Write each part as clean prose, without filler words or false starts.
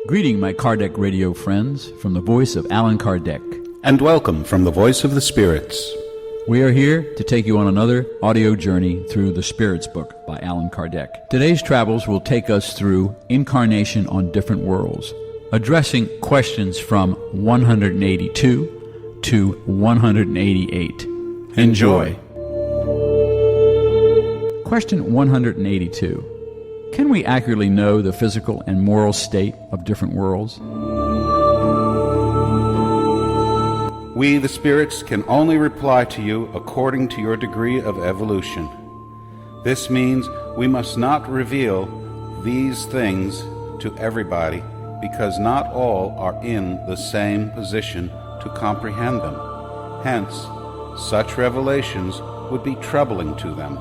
Greeting my Kardec radio friends from the voice of Allan Kardec. And welcome from the voice of the spirits. We are here to take you on another audio journey through the Spirits book by Allan Kardec. Today's travels will take us through Incarnation on Different Worlds, addressing questions from 182 to 188. Enjoy. Question 182. Can we accurately know the physical and moral state of different worlds? We, the spirits, can only reply to you according to your degree of evolution. This means we must not reveal these things to everybody, because not all are in the same position to comprehend them. Hence, such revelations would be troubling to them.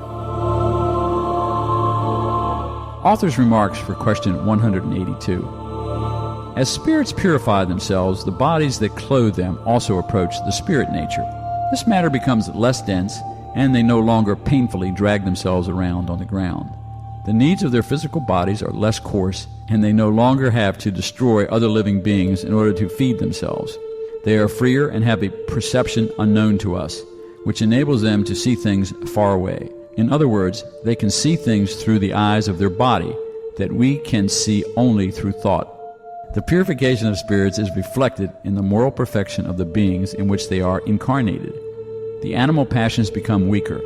Author's remarks for question 182. As spirits purify themselves, the bodies that clothe them also approach the spirit nature. This matter becomes less dense, and they no longer painfully drag themselves around on the ground. The needs of their physical bodies are less coarse, and they no longer have to destroy other living beings in order to feed themselves. They are freer and have a perception unknown to us, which enables them to see things far away. In other words, they can see things through the eyes of their body that we can see only through thought. The purification of spirits is reflected in the moral perfection of the beings in which they are incarnated. The animal passions become weaker,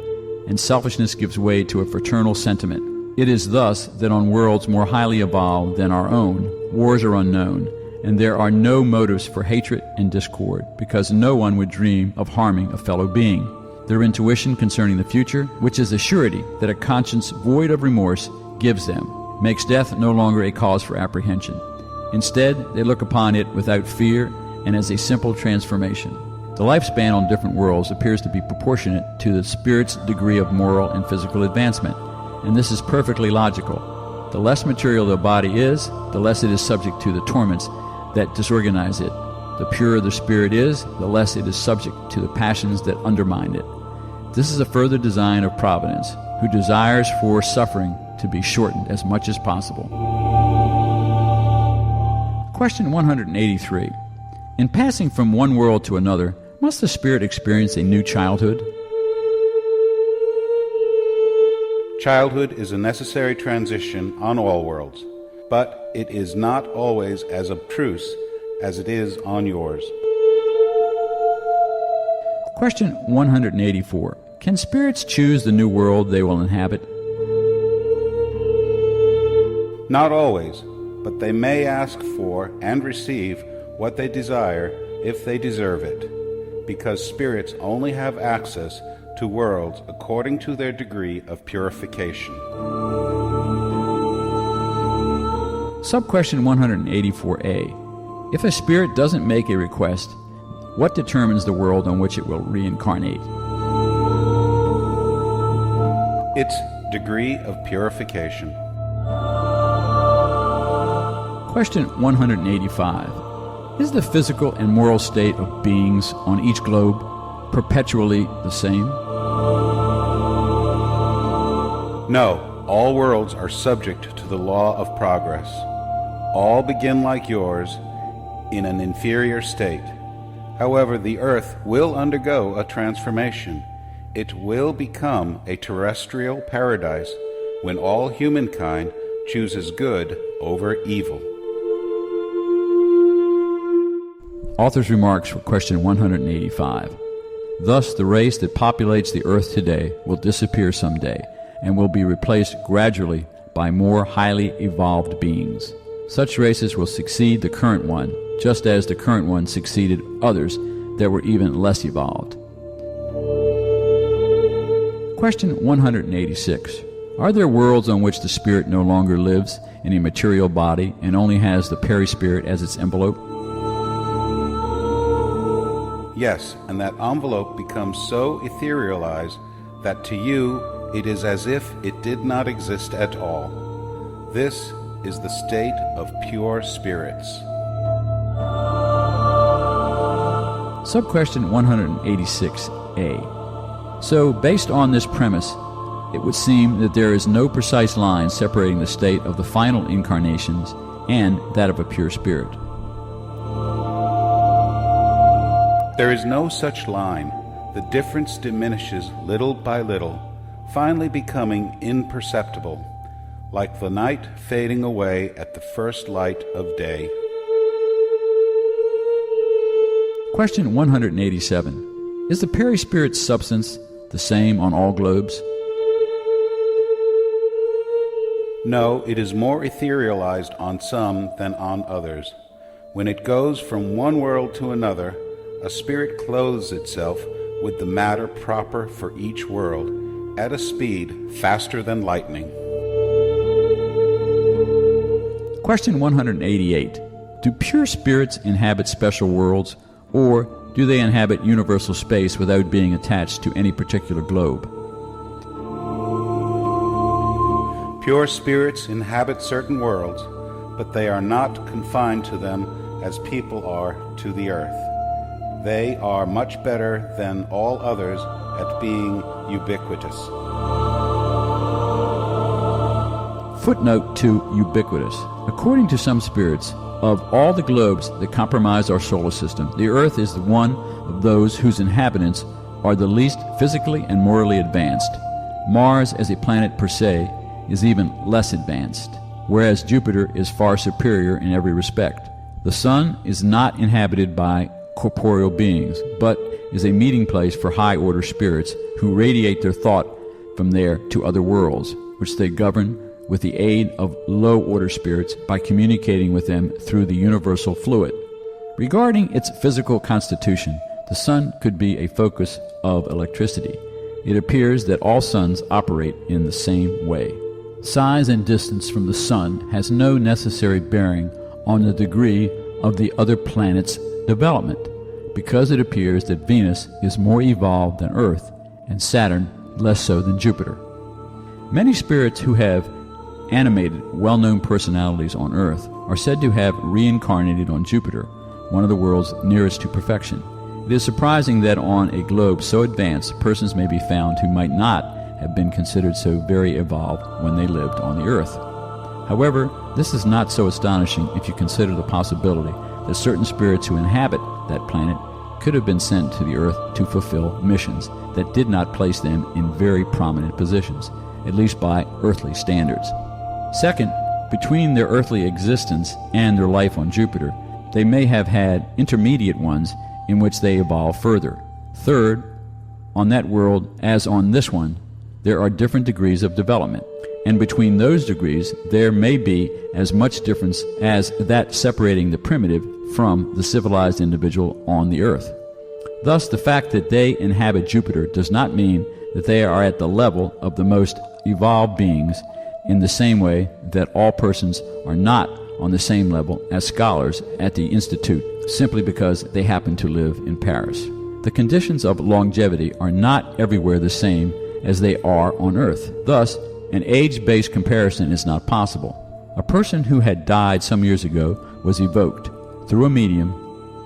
and selfishness gives way to a fraternal sentiment. It is thus that on worlds more highly evolved than our own, wars are unknown, and there are no motives for hatred and discord, because no one would dream of harming a fellow being. Their intuition concerning the future, which is a surety that a conscience void of remorse gives them, makes death no longer a cause for apprehension. Instead, they look upon it without fear and as a simple transformation. The lifespan on different worlds appears to be proportionate to the spirit's degree of moral and physical advancement, and this is perfectly logical. The less material the body is, the less it is subject to the torments that disorganize it. The purer the spirit is, the less it is subject to the passions that undermine it. This is a further design of Providence, who desires for suffering to be shortened as much as possible. Question 183. In passing from one world to another, must the spirit experience a new childhood? Childhood is a necessary transition on all worlds, but it is not always as obtruse as it is on yours. Question 184. Can spirits choose the new world they will inhabit? Not always, but they may ask for and receive what they desire if they deserve it, because spirits only have access to worlds according to their degree of purification. Sub-question 184A. If a spirit doesn't make a request, what determines the world on which it will reincarnate? Its degree of purification. Question 185. Is the physical and moral state of beings on each globe perpetually the same? No, all worlds are subject to the law of progress. All begin like yours in an inferior state. However, the earth will undergo a transformation. It will become a terrestrial paradise when all humankind chooses good over evil. Author's remarks for question 185. Thus, the race that populates the earth today will disappear someday and will be replaced gradually by more highly evolved beings. Such races will succeed the current one, just as the current one succeeded others that were even less evolved. Question 186. Are there worlds on which the spirit no longer lives in a material body and only has the perispirit as its envelope? Yes, and that envelope becomes so etherealized that to you it is as if it did not exist at all. This is the state of pure spirits. Sub-question 186A. So, based on this premise, it would seem that there is no precise line separating the state of the final incarnations and that of a pure spirit. There is no such line. The difference diminishes little by little, finally becoming imperceptible, like the night fading away at the first light of day. Question 187. Is the perispirit substance the same on all globes? No, it is more etherealized on some than on others. When it goes from one world to another, a spirit clothes itself with the matter proper for each world, at a speed faster than lightning. Question 188. Do pure spirits inhabit special worlds, or do they inhabit universal space without being attached to any particular globe? Pure spirits inhabit certain worlds, but they are not confined to them as people are to the earth. They are much better than all others at being ubiquitous. Footnote to ubiquitous. According to some spirits, of all the globes that comprise our solar system, the Earth is the one of those whose inhabitants are the least physically and morally advanced. Mars, as a planet per se, is even less advanced, whereas Jupiter is far superior in every respect. The Sun is not inhabited by corporeal beings, but is a meeting place for high-order spirits who radiate their thought from there to other worlds, which they govern with the aid of low-order spirits by communicating with them through the universal fluid. Regarding its physical constitution, the Sun could be a focus of electricity. It appears that all suns operate in the same way. Size and distance from the Sun has no necessary bearing on the degree of the other planets' development, because it appears that Venus is more evolved than Earth, and Saturn less so than Jupiter. Many spirits who have animated, well-known personalities on Earth are said to have reincarnated on Jupiter, one of the worlds nearest to perfection. It is surprising that on a globe so advanced, persons may be found who might not have been considered so very evolved when they lived on the Earth. However, this is not so astonishing if you consider the possibility that certain spirits who inhabit that planet could have been sent to the Earth to fulfill missions that did not place them in very prominent positions, at least by earthly standards. Second, between their earthly existence and their life on Jupiter, they may have had intermediate ones in which they evolved further. Third, on that world, as on this one, there are different degrees of development, and between those degrees there may be as much difference as that separating the primitive from the civilized individual on the Earth. Thus, the fact that they inhabit Jupiter does not mean that they are at the level of the most evolved beings, in the same way that all persons are not on the same level as scholars at the Institute simply because they happen to live in Paris. The conditions of longevity are not everywhere the same as they are on Earth. Thus, an age-based comparison is not possible. A person who had died some years ago was evoked through a medium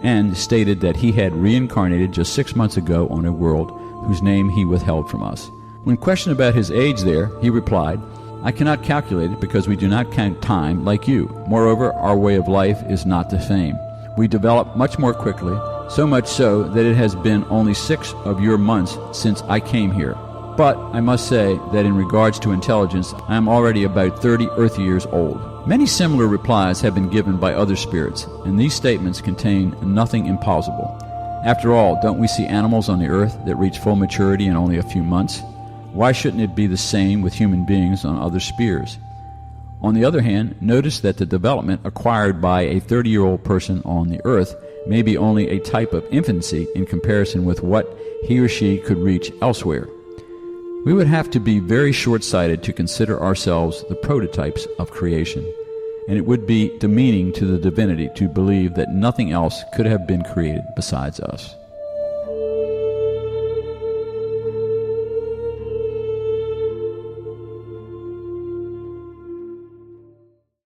and stated that he had reincarnated just 6 months ago on a world whose name he withheld from us. When questioned about his age there, he replied, "I cannot calculate it because we do not count time like you. Moreover, our way of life is not the same. We develop much more quickly, so much so that it has been only 6 of your months since I came here. But I must say that in regards to intelligence, I am already about 30 Earth years old." Many similar replies have been given by other spirits, and these statements contain nothing impossible. After all, don't we see animals on the Earth that reach full maturity in only a few months? Why shouldn't it be the same with human beings on other spheres? On the other hand, notice that the development acquired by a 30-year-old person on the Earth may be only a type of infancy in comparison with what he or she could reach elsewhere. We would have to be very short-sighted to consider ourselves the prototypes of creation, and it would be demeaning to the divinity to believe that nothing else could have been created besides us.